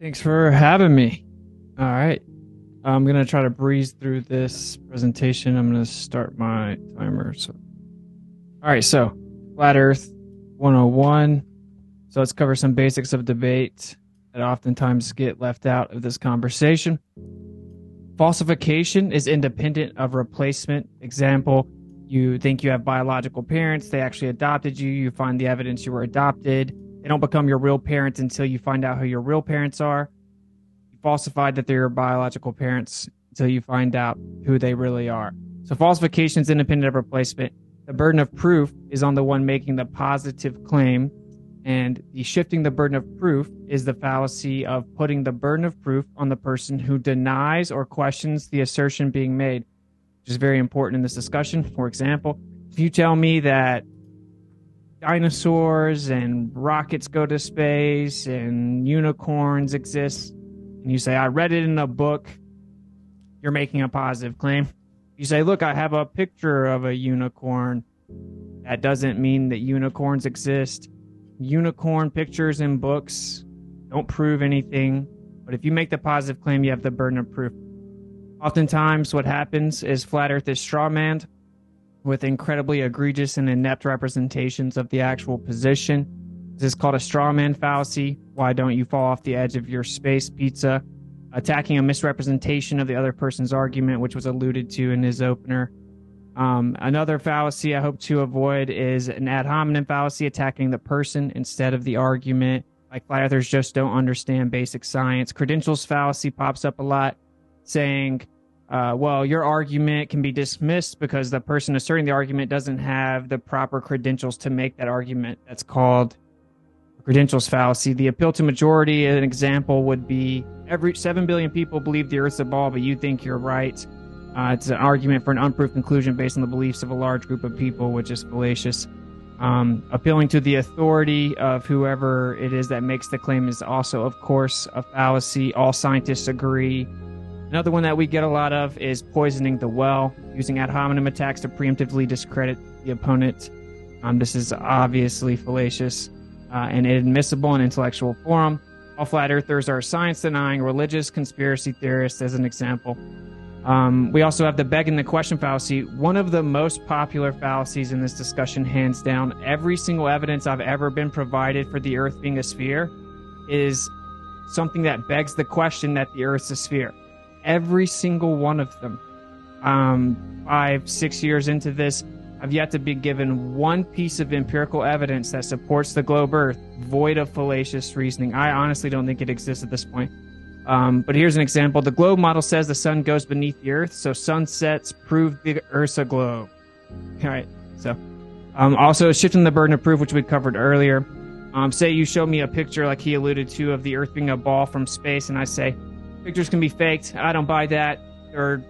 Thanks for having me. All right. I'm going to try to breeze through this presentation. I'm going to start my timer. All right. So, Flat Earth 101. So, let's cover some basics of debate that oftentimes get left out of this conversation. Falsification is independent of replacement. Example, you think you have biological parents, they actually adopted you, you find the evidence you were adopted. They don't become your real parents until you find out who your real parents are. You falsified that they're your biological parents until you find out who they really are. So falsification is independent of replacement. The burden of proof is on the one making the positive claim, and the shifting the burden of proof is the fallacy of putting the burden of proof on the person who denies or questions the assertion being made, which is very important in this discussion. For example, if you tell me that dinosaurs and rockets go to space and unicorns exist, and you say, I read it in a book, you're making a positive claim. You say, look, I have a picture of a unicorn. That doesn't mean that unicorns exist. Unicorn pictures in books don't prove anything. But if you make the positive claim, you have the burden of proof. Oftentimes, what happens is Flat Earth is strawmanned with incredibly egregious and inept representations of the actual position. This is called a strawman fallacy. Why don't you fall off the edge of your space pizza? Attacking a misrepresentation of the other person's argument, which was alluded to in his opener. Another fallacy I hope to avoid is an ad hominem fallacy, attacking the person instead of the argument. Like flat earthers just don't understand basic science. Credentials fallacy pops up a lot, saying, well, your argument can be dismissed because the person asserting the argument doesn't have the proper credentials to make that argument. That's called credentials fallacy. The appeal to majority, an example would be every 7 billion people believe the Earth's a ball, but you think you're right. It's an argument for an unproved conclusion based on the beliefs of a large group of people, which is fallacious. Appealing to the authority of whoever it is that makes the claim is also, of course, a fallacy. All scientists agree. Another one that we get a lot of is poisoning the well, using ad hominem attacks to preemptively discredit the opponent. This is obviously fallacious and inadmissible in intellectual forum. All flat earthers are science-denying religious conspiracy theorists, as an example. We also have the begging the question fallacy. One of the most popular fallacies in this discussion, hands down. Every single evidence I've ever been provided for the Earth being a sphere is something that begs the question that the Earth's a sphere. Every single one of them. 5-6 years into this, I've yet to be given one piece of empirical evidence that supports the globe Earth, void of fallacious reasoning. I honestly don't think it exists at this point. But here's an example. The globe model says the sun goes beneath the Earth, so sunsets prove the Earth's a globe. All right. So, also shifting the burden of proof, which we covered earlier. Say you show me a picture, like he alluded to, of the Earth being a ball from space, and I say, pictures can be faked. I don't buy that. There are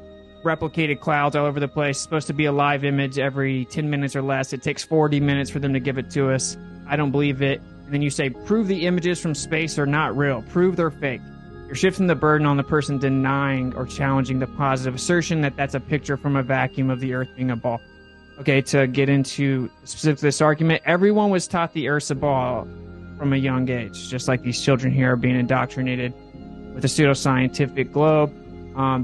replicated clouds all over the place. It's supposed to be a live image every 10 minutes or less. It takes 40 minutes for them to give it to us. I don't believe it. And then you say, prove the images from space are not real. Prove they're fake. You're shifting the burden on the person denying or challenging the positive assertion that that's a picture from a vacuum of the Earth being a ball. Okay, to get into specific this argument, everyone was taught the Earth's a ball from a young age, just like these children here are being indoctrinated with a pseudoscientific globe.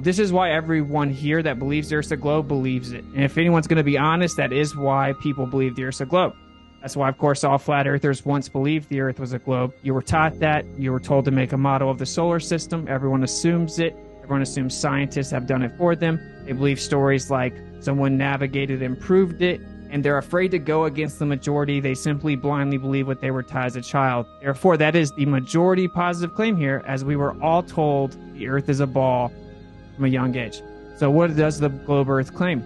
This is why everyone here that believes the Earth's a globe believes it. And if anyone's going to be honest, that is why people believe the Earth's a globe. That's why, of course, all flat earthers once believed the Earth was a globe. You were taught that. You were told to make a model of the solar system. Everyone assumes it. Everyone assumes scientists have done it for them. They believe stories like someone navigated and proved it, and they're afraid to go against the majority. They simply blindly believe what they were taught as a child. Therefore, that is the majority positive claim here, as we were all told the Earth is a ball from a young age. So what does the globe Earth claim?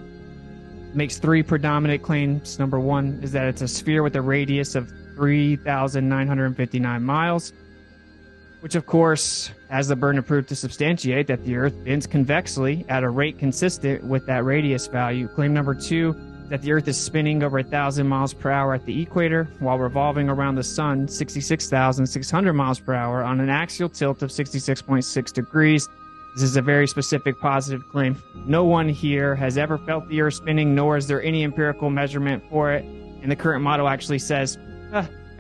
It makes three predominant claims. Number one is that it's a sphere with a radius of 3,959 miles, which of course has the burden of proof to substantiate that the Earth bends convexly at a rate consistent with that radius value. Claim number two, that the Earth is spinning over 1,000 miles per hour at the equator while revolving around the sun 66,600 miles per hour on an axial tilt of 66.6 degrees. This is a very specific positive claim. No one here has ever felt the Earth spinning, nor is there any empirical measurement for it. And the current model actually says,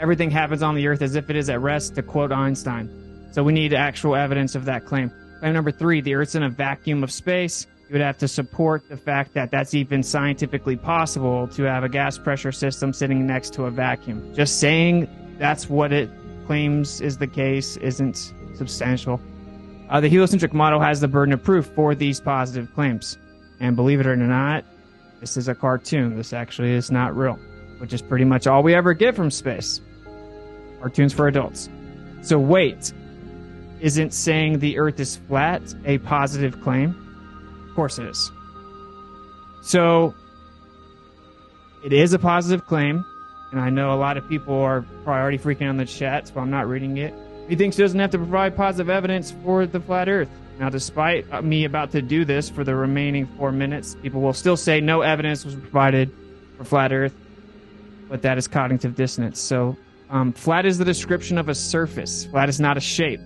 everything happens on the Earth as if it is at rest, to quote Einstein. So we need actual evidence of that claim. Claim number 3, the Earth's in a vacuum of space. You would have to support the fact that that's even scientifically possible to have a gas pressure system sitting next to a vacuum. Just saying that's what it claims is the case isn't substantial. The heliocentric model has the burden of proof for these positive claims. And believe it or not, this is a cartoon. This actually is not real, which is pretty much all we ever get from space. Cartoons for adults. So wait, isn't saying the Earth is flat a positive claim? Of course it is. So it is a positive claim, and I know a lot of people are probably already freaking out in the chat, so I'm not reading it. He thinks he doesn't have to provide positive evidence for the flat Earth. Now, despite me about to do this for the remaining 4 minutes, people will still say no evidence was provided for flat Earth, but that is cognitive dissonance. So flat is the description of a surface. Flat is not a shape.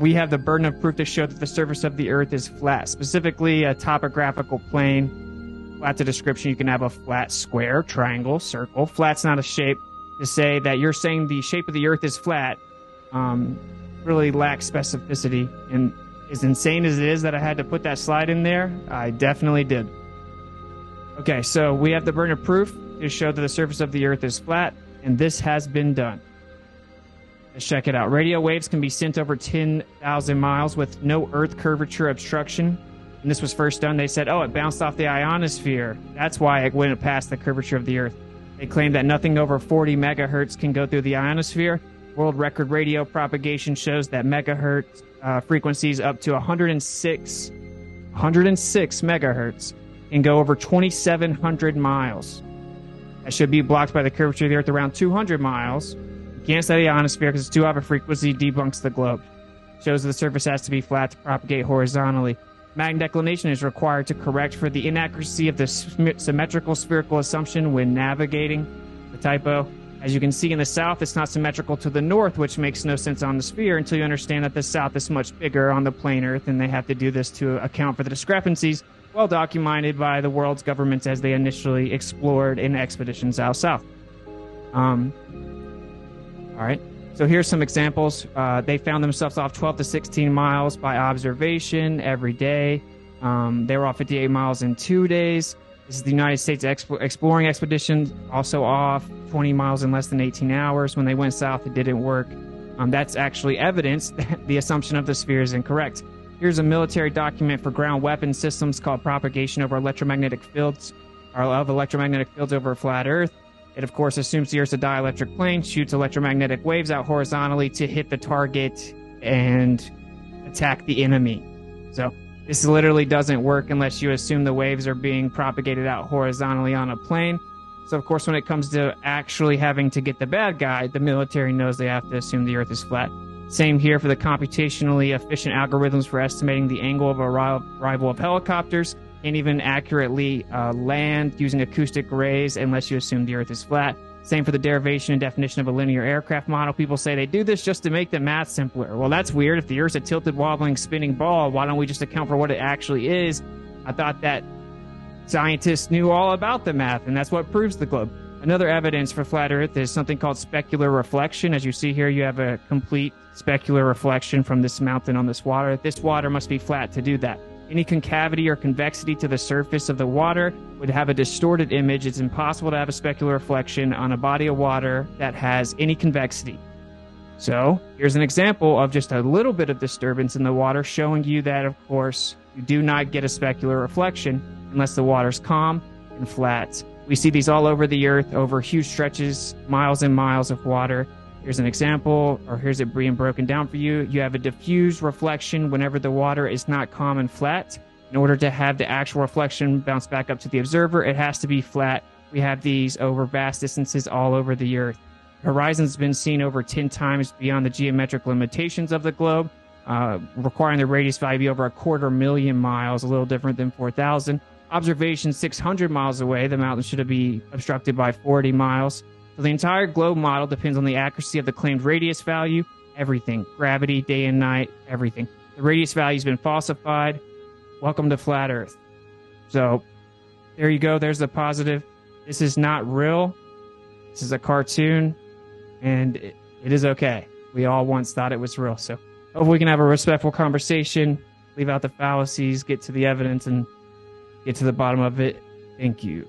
We have the burden of proof to show that the surface of the Earth is flat, specifically a topographical plane. Flat's a description. You can have a flat square, triangle, circle. Flat's not a shape. To say that you're saying the shape of the Earth is flat really lacks specificity. And as insane as it is that I had to put that slide in there, I definitely did. Okay, so we have the burden of proof to show that the surface of the Earth is flat, and this has been done. Let's check it out. Radio waves can be sent over 10,000 miles with no Earth curvature obstruction. When this was first done, they said, oh, it bounced off the ionosphere. That's why it went past the curvature of the Earth. They claim that nothing over 40 megahertz can go through the ionosphere. World record radio propagation shows that megahertz frequencies up to 106 megahertz can go over 2,700 miles. That should be blocked by the curvature of the Earth around 200 miles. You can't study the ionosphere because it's too high of a frequency, debunks the globe. Shows the surface has to be flat to propagate horizontally. Magnetic declination is required to correct for the inaccuracy of the symmetrical spherical assumption when navigating. The typo. As you can see in the south, it's not symmetrical to the north, which makes no sense on the sphere until you understand that the south is much bigger on the plain Earth, and they have to do this to account for the discrepancies, well documented by the world's governments as they initially explored in expeditions out south. All right. So here's some examples. They found themselves off 12 to 16 miles by observation every day. They were off 58 miles in 2 days. This is the United States exploring expedition, also off 20 miles in less than 18 hours. When they went south, it didn't work. That's actually evidence that the assumption of the sphere is incorrect. Here's a military document for ground weapon systems called Propagation over Electromagnetic Fields, or of Electromagnetic Fields over a Flat Earth. It, of course, assumes the Earth's a dielectric plane, shoots electromagnetic waves out horizontally to hit the target and attack the enemy. So this literally doesn't work unless you assume the waves are being propagated out horizontally on a plane. So, of course, when it comes to actually having to get the bad guy, the military knows they have to assume the Earth is flat. Same here for the computationally efficient algorithms for estimating the angle of arrival of helicopters. Can't even accurately land using acoustic rays unless you assume the Earth is flat. Same for the derivation and definition of a linear aircraft model. People say they do this just to make the math simpler. Well, that's weird. If the Earth's a tilted, wobbling, spinning ball, why don't we just account for what it actually is? I thought that scientists knew all about the math, and that's what proves the globe. Another evidence for flat Earth is something called specular reflection. As you see here, you have a complete specular reflection from this mountain on this water. This water must be flat to do that. Any concavity or convexity to the surface of the water would have a distorted image. It's impossible to have a specular reflection on a body of water that has any convexity. So here's an example of just a little bit of disturbance in the water, showing you that, of course, you do not get a specular reflection unless the water's calm and flat. We see these all over the Earth, over huge stretches, miles and miles of water. Here's an example, or here's it being broken down for you. You have a diffuse reflection whenever the water is not calm and flat. In order to have the actual reflection bounce back up to the observer, it has to be flat. We have these over vast distances all over the Earth. Horizon's been seen over 10 times beyond the geometric limitations of the globe, requiring the radius value be over 250,000 miles, a little different than 4,000. Observation 600 miles away, the mountain should be obstructed by 40 miles. So the entire globe model depends on the accuracy of the claimed radius value, everything. Gravity, day and night, everything. The radius value has been falsified. Welcome to Flat Earth. So there you go. There's the positive. This is not real. This is a cartoon, and it is okay. we all once thought it was real. So hope we can have a respectful conversation, leave out the fallacies, get to the evidence, and get to the bottom of it. Thank you.